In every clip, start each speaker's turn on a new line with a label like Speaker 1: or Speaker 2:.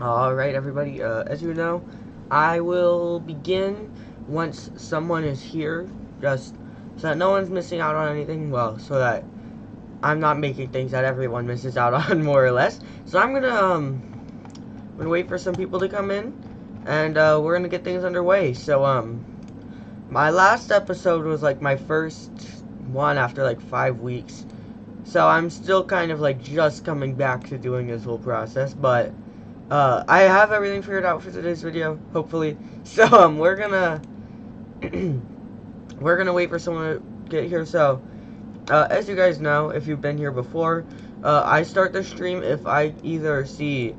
Speaker 1: Alright, everybody, as you know, I will begin once someone is here, just so that no one's missing out on anything, well, so that I'm not making things that everyone misses out on, more or less. So I'm gonna wait for some people to come in, and, we're gonna get things underway. So, my last episode was, like, my first one after, like, 5 weeks. So I'm still kind of, like, just coming back to doing this whole process, but I have everything figured out for today's video, hopefully. So, we're gonna we're gonna wait for someone to get here. So, as you guys know, if you've been here before, I start the stream if I either see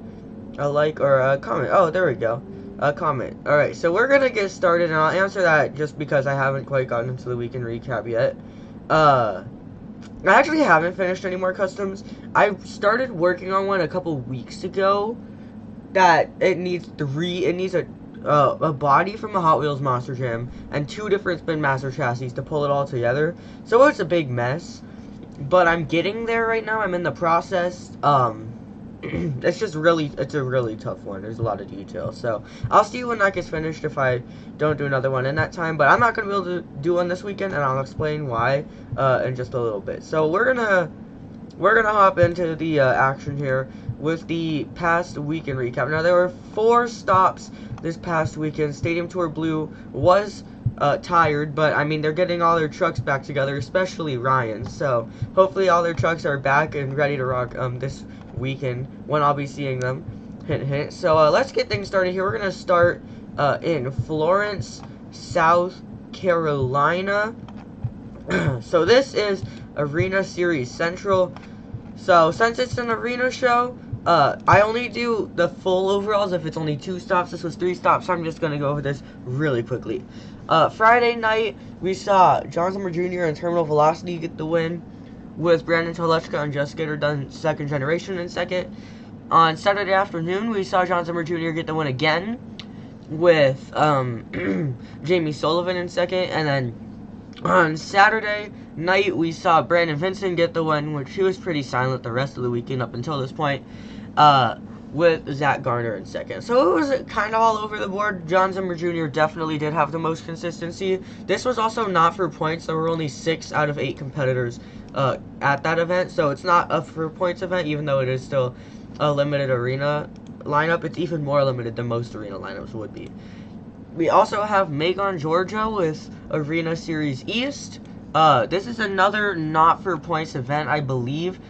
Speaker 1: a like or a comment. Oh, there we go, a comment. All right, so we're gonna get started, and I'll answer that just because I haven't quite gotten into the weekend recap yet. I actually haven't finished any more customs. I started working on one a couple weeks ago. That it needs a body from the Hot Wheels Monster Jam and 2 different Spin Master chassis to pull it all together. So it's a big mess, but I'm getting there right now. I'm in the process. It's a really tough one. There's a lot of detail. So I'll see when that gets finished if I don't do another one in that time. But I'm not gonna be able to do one this weekend, and I'll explain why in just a little bit. So we're gonna hop into the action here with the past weekend recap. Now, there were 4 stops this past weekend. Stadium Tour Blue was tired, but I mean, they're getting all their trucks back together, especially Ryan's. So hopefully all their trucks are back and ready to rock this weekend when I'll be seeing them. Hint, hint. So let's get things started here. We're gonna start in Florence, South Carolina. So this is Arena Series Central. So since it's an arena show, I only do the full overalls if it's only 2 stops. This was 3 stops, so I'm just gonna go over this really quickly. Friday night, we saw John Zimmer Jr. and Terminal Velocity get the win, with Brandon Telechka and Just Gator done second generation in second. On Saturday afternoon, we saw John Zimmer Jr. get the win again, with Jamie Sullivan in second, and then on Saturday night, we saw Brandon Vincent get the win, which he was pretty silent the rest of the weekend up until this point, with Zach Garner in second. So it was kind of all over the board. John Zimmer Jr. definitely did have the most consistency. This was also not for points. There were only 6 out of 8 competitors at that event, so it's not a for points event, even though it is still a limited arena lineup. It's even more limited than most arena lineups would be. We also have Macon, Georgia with Arena Series East. This is another not for points event, I believe.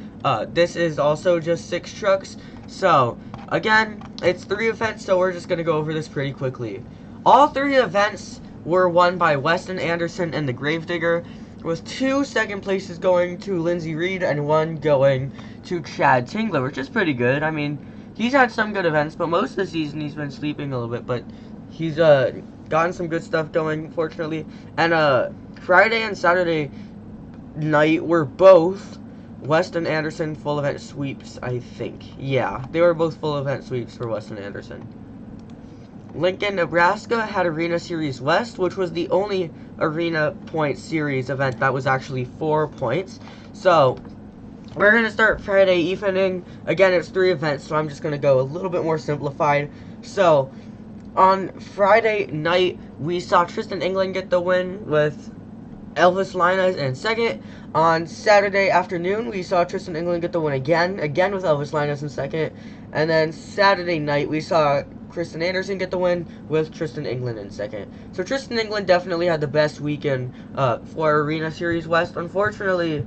Speaker 1: This is also just 6 trucks. So, again, it's 3 events, so we're just going to go over this pretty quickly. All 3 events were won by Weston Anderson and the Gravedigger, with 2 second places going to Lindsey Reed and 1 going to Chad Tingler, which is pretty good. I mean, he's had some good events, but most of the season he's been sleeping a little bit, but he's gotten some good stuff going, fortunately. And Friday and Saturday night were both Weston Anderson full event sweeps, I think. Yeah, they were both full event sweeps for Weston Anderson. Lincoln, Nebraska had Arena Series West, which was the only Arena Point Series event that was actually 4 points. So we're going to start Friday evening. Again, it's 3 events, so I'm just going to go a little bit more simplified. So on Friday night, we saw Tristan England get the win with Elvis Linus in second. On Saturday afternoon, we saw Tristan England get the win again with Elvis Linus in second. And then Saturday night, we saw Kristen Anderson get the win with Tristan England in second. So Tristan England definitely had the best weekend for Arena Series West. Unfortunately,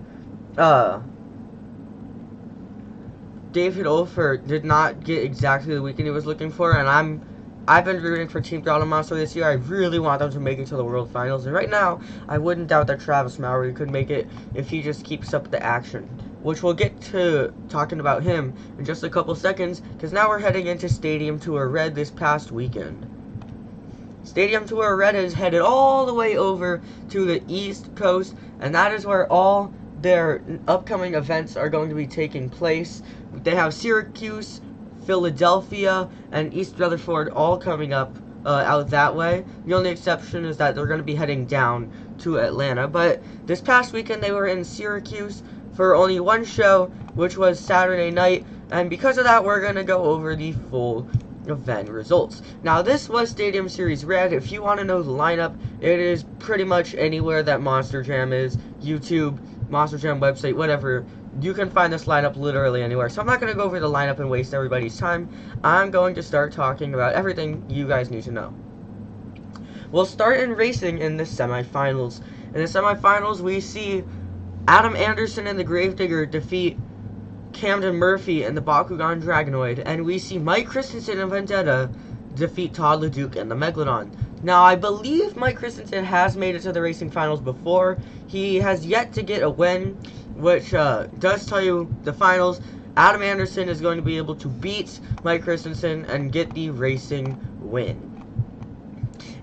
Speaker 1: David Olfer did not get exactly the weekend he was looking for, and I've been rooting for Team Throttle Monster this year. I really want them to make it to the World Finals, and right now, I wouldn't doubt that Travis Mowry could make it if he just keeps up the action, which we'll get to talking about him in just a couple seconds, because now we're heading into Stadium Tour Red this past weekend. Stadium Tour Red is headed all the way over to the East Coast, and that is where all their upcoming events are going to be taking place. They have Syracuse, Philadelphia, and East Rutherford all coming up out that way. The only exception is that they're going to be heading down to Atlanta. But this past weekend they were in Syracuse for only 1 show, which was Saturday night. And because of that, we're going to go over the full event results. Now, this was Stadium Series Red. If you want to know the lineup, it is pretty much anywhere that Monster Jam is. YouTube, Monster Jam website, whatever. You can find this lineup literally anywhere. So I'm not going to go over the lineup and waste everybody's time. I'm going to start talking about everything you guys need to know. We'll start in racing in the semifinals. In the semifinals, we see Adam Anderson and the Gravedigger defeat Camden Murphy and the Bakugan Dragonoid, and we see Mike Christensen and Vendetta defeat Todd LeDuc and the Megalodon. Now, I believe Mike Christensen has made it to the racing finals before. He has yet to get a win, which does tell you the finals. Adam Anderson is going to be able to beat Mike Christensen and get the racing win.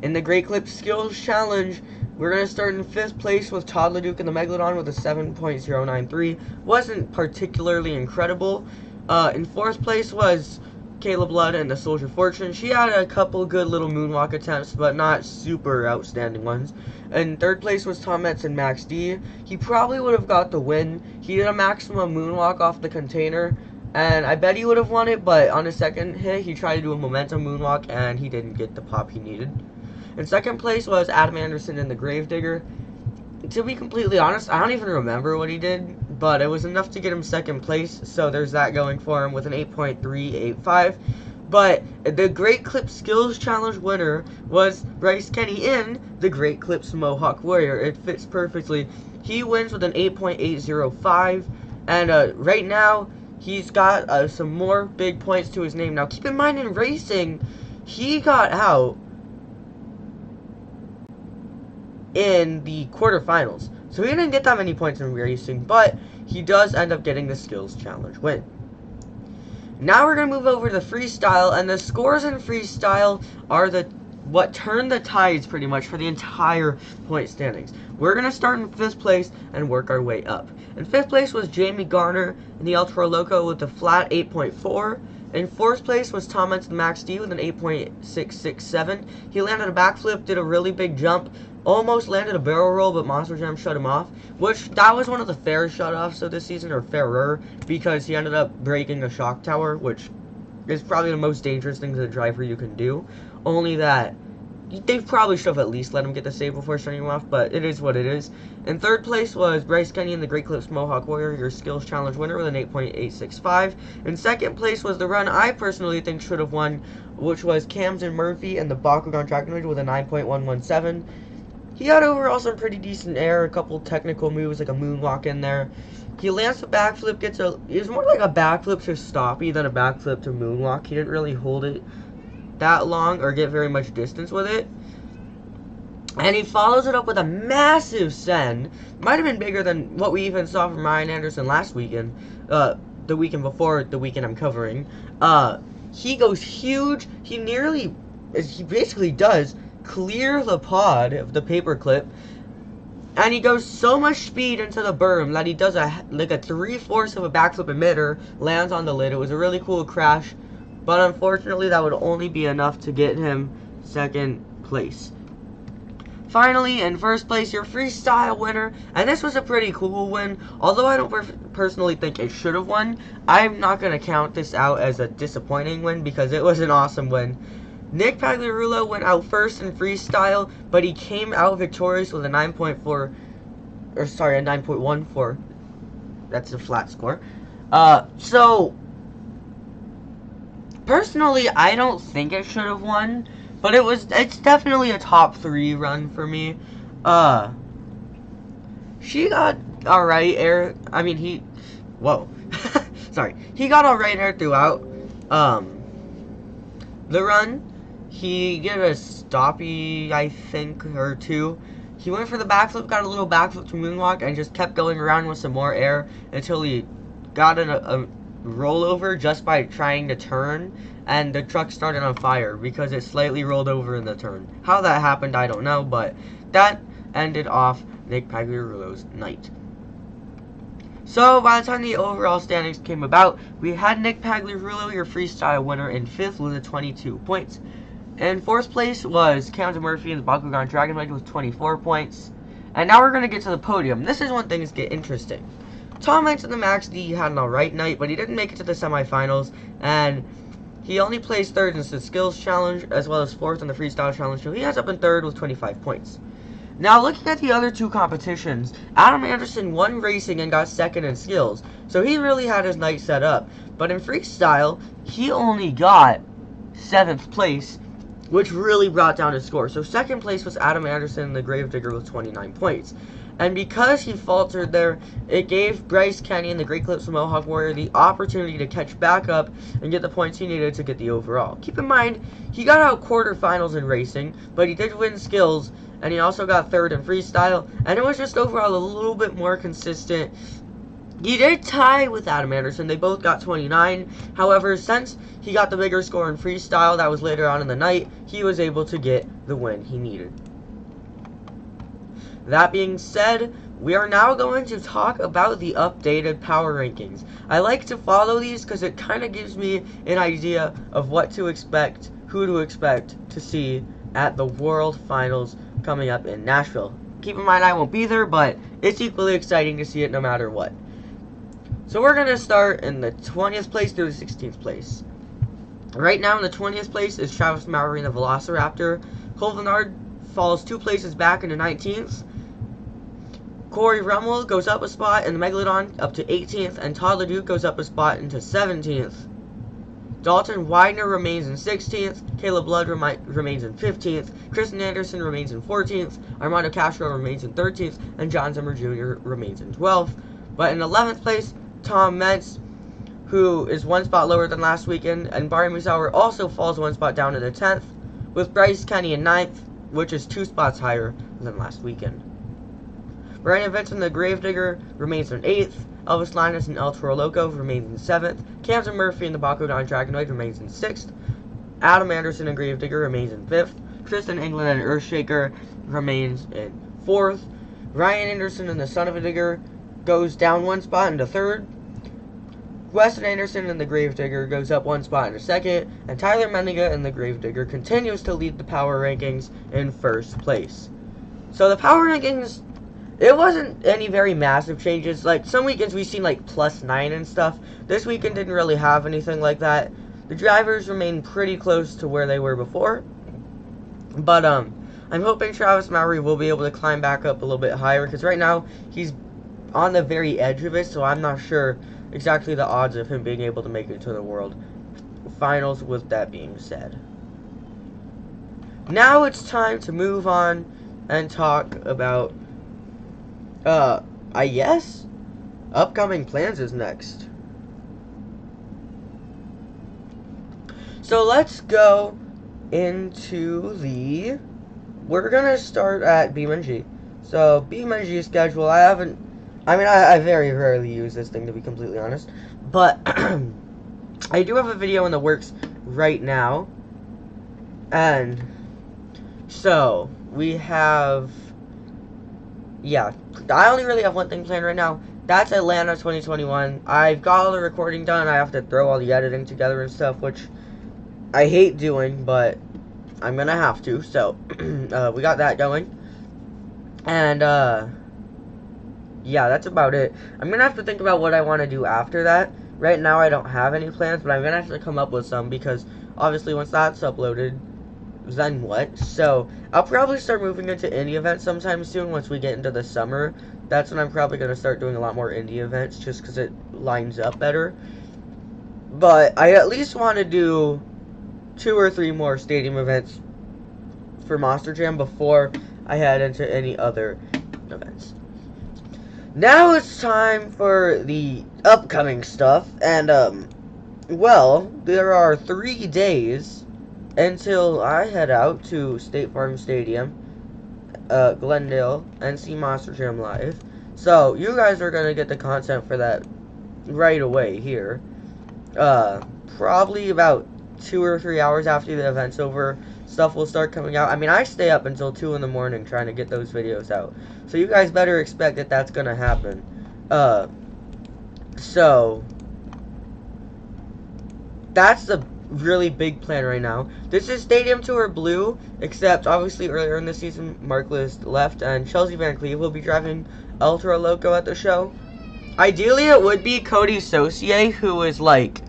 Speaker 1: In the Great Clip Skills Challenge, we're going to start in 5th place with Todd LeDuc and the Megalodon with a 7.093. Wasn't particularly incredible. In 4th place was Kayla Blood and the Soldier Fortune. She had a couple good little moonwalk attempts, but not super outstanding ones. In 3rd place was Tom Metz and Max D. He probably would have got the win. He did a maximum moonwalk off the container, and I bet he would have won it, but on his second hit, he tried to do a momentum moonwalk, and he didn't get the pop he needed. In 2nd place was Adam Anderson and the Gravedigger. To be completely honest, I don't even remember what he did, but it was enough to get him 2nd place, so there's that going for him with an 8.385. But the Great Clip Skills Challenge winner was Bryce Kenny in the Great Clips Mohawk Warrior. It fits perfectly. He wins with an 8.805, and right now, he's got some more big points to his name. Now, keep in mind, in racing, he got out in the quarterfinals, so he didn't get that many points in racing, but he does end up getting the Skills Challenge win. Now we're going to move over to freestyle, and the scores in freestyle are what turned the tides pretty much for the entire point standings. We're going to start in 5th place and work our way up. In 5th place was Jamie Garner in the Ultra Loco with a flat 8.4. In 4th place was Tom Metz and Max D with an 8.667. He landed a backflip, did a really big jump, almost landed a barrel roll, but Monster Jam shut him off, which that was one of the fair shutoffs of this season, or fairer, because he ended up breaking a shock tower, which is probably the most dangerous thing to the driver you can do. Only that they probably should have at least let him get the save before shutting him off, but it is what it is. In 3rd place was Bryce Kenny in the Great Clips Mohawk Warrior, your Skills Challenge winner, with an 8.865. In 2nd place was the run I personally think should have won, which was Camden Murphy and the Bakugan Dragonoid with a 9.117. He had overall some pretty decent air, a couple technical moves like a moonwalk in there. He lands a backflip, it was more like a backflip to stoppy than a backflip to moonwalk. He didn't really hold it that long or get very much distance with it. And he follows it up with a massive send. Might have been bigger than what we even saw from Ryan Anderson last weekend. The weekend before the weekend I'm covering. He goes huge. He basically does clear the pod of the paperclip, and he goes so much speed into the berm that he does like a 3/4 of a backflip emitter, lands on the lid. It was a really cool crash, but unfortunately that would only be enough to get him 2nd place. Finally, in 1st place, your freestyle winner, and this was a pretty cool win, although I don't personally think it should have won. I'm not going to count this out as a disappointing win because it was an awesome win. Nick Pagliarulo went out 1st in freestyle, but he came out victorious with a 9.14. That's a flat score. So, personally, I don't think it should have won, but it's definitely a top 3 run for me. She got alright air. I mean, he got alright air throughout the run. He did a stoppy, I think, or 2. He went for the backflip, got a little backflip to moonwalk, and just kept going around with some more air until he got a rollover just by trying to turn, and the truck started on fire because it slightly rolled over in the turn. How that happened, I don't know, but that ended off Nick Pagliarulo's night. So, by the time the overall standings came about, we had Nick Pagliarulo, your freestyle winner, in 5th with 22 points. In 4th place was Camden Murphy and the Bakugan Dragonoid with 24 points. And now we're going to get to the podium. This is when things get interesting. Tom Metz and the Max D had an alright night, but he didn't make it to the semifinals. And he only placed third in the skills challenge as well as fourth in the freestyle challenge, so he ends up in third with 25 points. Now, looking at the other two competitions, Adam Anderson won racing and got second in skills, so he really had his night set up. But in freestyle, he only got 7th place, which really brought down his score. So second place was Adam Anderson, the Gravedigger, with 29 points. And because he faltered there, it gave Bryce Kenny and the Great Clips Mohawk Warrior the opportunity to catch back up and get the points he needed to get the overall. Keep in mind, he got out quarterfinals in racing, but he did win skills, and he also got third in freestyle, and it was just overall a little bit more consistent. He did tie with Adam Anderson. They both got 29. However, since he got the bigger score in freestyle, that was later on in the night, he was able to get the win he needed. That being said, we are now going to talk about the updated power rankings. I like to follow these because it kind of gives me an idea of what to expect, who to expect to see at the World Finals coming up in Nashville. Keep in mind I won't be there, but it's equally exciting to see it no matter what. So we're going to start in the 20th place through the 16th place. Right now in the 20th place is Travis Mowry and the Velociraptor. Cole Vennard falls 2 places back into 19th. Corey Rummel goes up a spot in the Megalodon up to 18th, and Todd LeDuc goes up a spot into 17th. Dalton Widener remains in 16th, Caleb Blood remains in 15th, Kristen Anderson remains in 14th, Armando Castro remains in 13th, and John Zimmer Jr. remains in 12th. But in 11th place, Tom Mentz, who is 1 spot lower than last weekend, and Barry Musauer also falls 1 spot down to the 10th, with Bryce Kenny in 9th, which is 2 spots higher than last weekend. Brandon Vincent, the Gravedigger, remains in 8th. Elvis Linus and El Toro Loco remains in 7th. Camden Murphy and the Bakugan Dragonoid remains in 6th. Adam Anderson and Gravedigger remains in 5th. Tristan England and Earthshaker remains in 4th. Ryan Anderson and the Son of a Digger goes down 1 spot into 3rd. Weston Anderson and the Gravedigger goes up 1 spot into 2nd. And Tyler Mendiga and the Gravedigger continues to lead the power rankings in 1st place. So the power rankings, it wasn't any very massive changes. Like, some weekends we've seen, like, +9 and stuff. This weekend didn't really have anything like that. The drivers remain pretty close to where they were before. But, I'm hoping Travis Mowry will be able to climb back up a little bit higher, because right now, he's on the very edge of it, so I'm not sure exactly the odds of him being able to make it to the World Finals, with that being said. Now it's time to move on and talk about I guess upcoming plans is next. So let's go into we're gonna start at BeamNG. So BeamNG schedule, I very rarely use this thing, to be completely honest, but I do have a video in the works right now, and so we have, yeah, I only really have one thing planned right now. That's Atlanta 2021. I've got all the recording done. I have to throw all the editing together and stuff, which I hate doing, but I'm gonna have to. So, we got that going. And, yeah, that's about it. I'm gonna have to think about what I want to do after that. Right now, I don't have any plans, but I'm gonna have to come up with some, because obviously once that's uploaded, then what? So, I'll probably start moving into indie events sometime soon once we get into the summer. That's when I'm probably going to start doing a lot more indie events, just because it lines up better. But I at least want to do 2 or 3 more stadium events for Monster Jam before I head into any other events. Now it's time for the upcoming stuff, and, well, there are 3 days until I head out to State Farm Stadium, Glendale, and see Monster Jam live. So, you guys are going to get the content for that right away here. Probably about 2 or 3 hours after the event's over, stuff will start coming out. I mean, I stay up until 2 in the morning trying to get those videos out. So, you guys better expect that that's going to happen. So, that's the really big plan right now. This is Stadium Tour Blue, except obviously earlier in the season, Mark List left, and Chelsea Van Cleve will be driving El Toro Loco at the show. Ideally, it would be Cody Saucier, who is like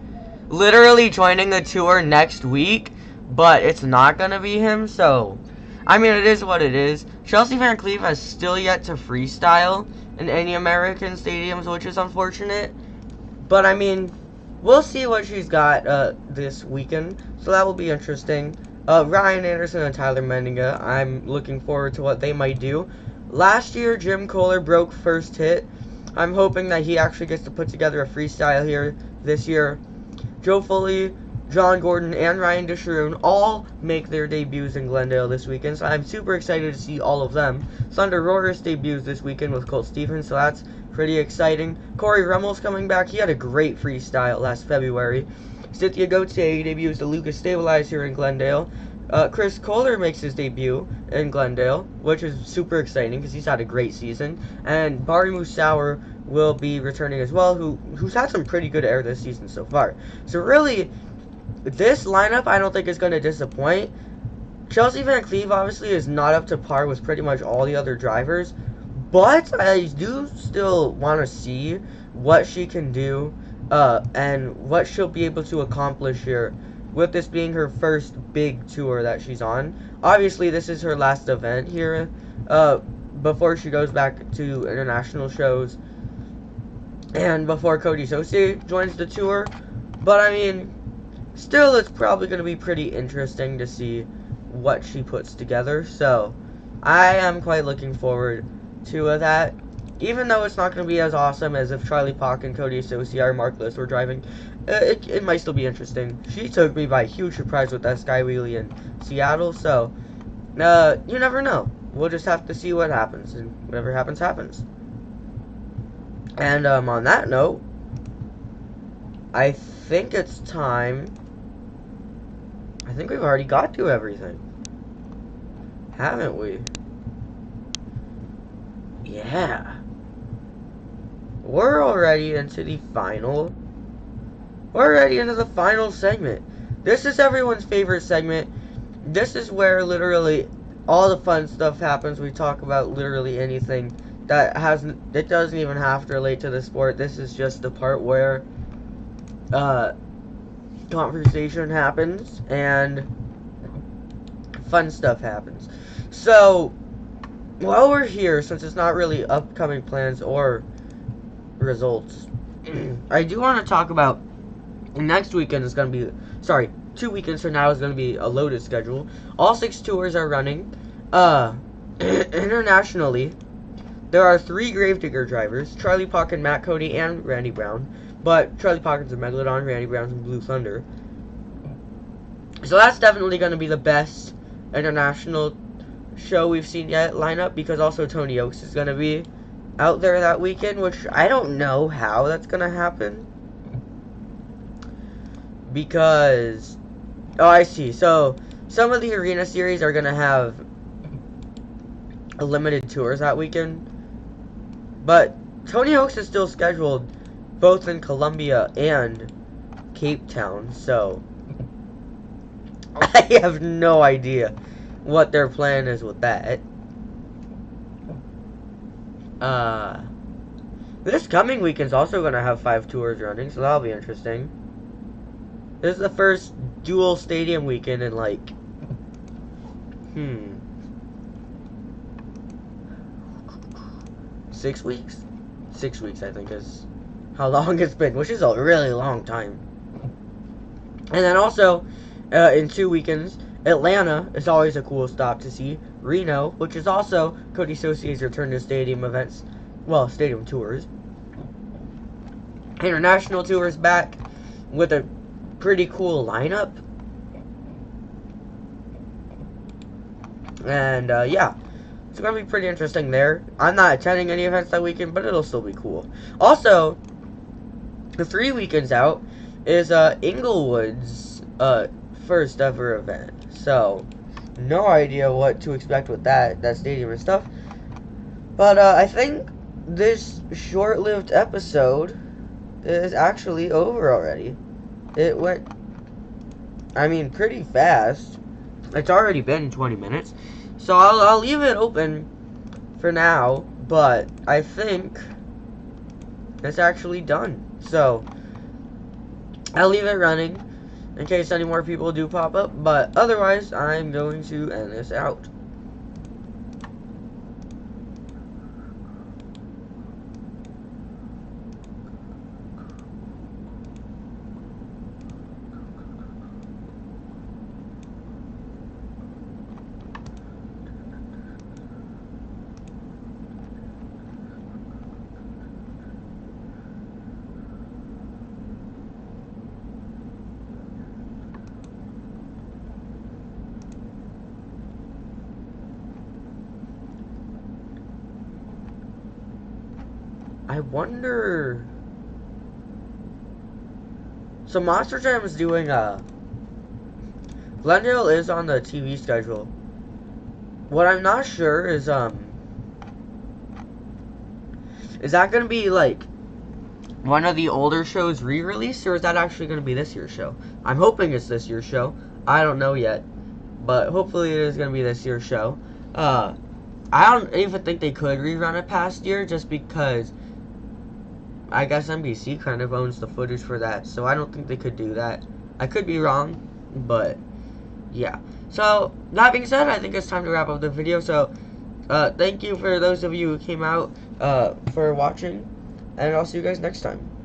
Speaker 1: literally joining the tour next week, but it's not gonna be him, so I mean, it is what it is. Chelsea Van Cleve has still yet to freestyle in any American stadiums, which is unfortunate. But I mean, we'll see what she's got this weekend, so that will be interesting. Ryan Anderson and Tyler Menninga, I'm looking forward to what they might do. Last year, Jim Kohler broke first hit. I'm hoping that he actually gets to put together a freestyle here this year. Joe Foley, John Gordon, and Ryan Disharoon all make their debuts in Glendale this weekend, so I'm super excited to see all of them. Thunder Roarers debuts this weekend with Colt Stevens, so that's pretty exciting. Corey Rummel's coming back. He had a great freestyle last February. Cynthia Gauthier debuts the Lucas Stabilize here in Glendale. Chris Kohler makes his debut in Glendale, which is super exciting because he's had a great season. And Bari Musauer will be returning as well, who's had some pretty good air this season so far. So really, this lineup I don't think is going to disappoint. Chelsea Van Cleve obviously is not up to par with pretty much all the other drivers, but I do still want to see what she can do and what she'll be able to accomplish here, with this being her first big tour that she's on. Obviously, this is her last event here before she goes back to international shows and before Cody Saucier joins the tour. But I mean, still, it's probably going to be pretty interesting to see what she puts together. So I am quite looking forward to that, even though it's not going to be as awesome as if Charlie Pock and Cody Saucier or Mark Liss were driving. It might still be interesting. She took me by a huge surprise with that Sky Wheelie in Seattle, so you never know. We'll just have to see what happens, and whatever happens, happens. And on that note, I think it's time. I think we've already got to everything, haven't we? Yeah. We're already into the final. We're already into the final segment. This is everyone's favorite segment. This is where literally all the fun stuff happens. We talk about literally anything that doesn't even have to relate to the sport. This is just the part where conversation happens and fun stuff happens. So while we're here, since it's not really upcoming plans or results, I do want to talk about next weekend is going to be, 2 weekends from now is going to be a loaded schedule. All 6 tours are running. Internationally, there are 3 Gravedigger drivers, Charlie Pock and Matt Cody and Randy Brown. But Charlie Pock's a Megalodon, Randy Brown's in Blue Thunder. So that's definitely going to be the best international show we've seen yet lineup, because also Tony Oaks is going to be out there that weekend, which I don't know how that's going to happen. Because, oh, I see. So some of the arena series are going to have limited tours that weekend. But Tony Oaks is still scheduled both in Columbia and Cape Town, so I have no idea what their plan is with that. This coming weekend's also going to have 5 tours running, so that'll be interesting. This is the first dual stadium weekend in like 6 weeks? 6 weeks, I think, is how long it's been, which is a really long time. And then also, in 2 weekends, Atlanta is always a cool stop to see. Reno, which is also Cody Saucier's return to stadium events, well, stadium tours. International tours back with a pretty cool lineup. And, yeah. It's going to be pretty interesting there. I'm not attending any events that weekend, but it'll still be cool. Also, the 3 weekends out is Inglewood's first ever event. So, no idea what to expect with that stadium and stuff. But I think this short-lived episode is actually over already. It went, I mean, pretty fast. It's already been 20 minutes. So I'll leave it open for now, but I think it's actually done. So I'll leave it running in case any more people do pop up, but otherwise, I'm going to end this out. I wonder. So Monster Jam is doing Glendale is on the TV schedule. What I'm not sure is that gonna be like one of the older shows re-released, or is that actually gonna be this year's show? I'm hoping it's this year's show. I don't know yet, but hopefully it is gonna be this year's show. I don't even think they could rerun it past year, just because I guess NBC kind of owns the footage for that, so I don't think they could do that. I could be wrong, but yeah. So, that being said, I think it's time to wrap up the video. So, thank you for those of you who came out for watching, and I'll see you guys next time.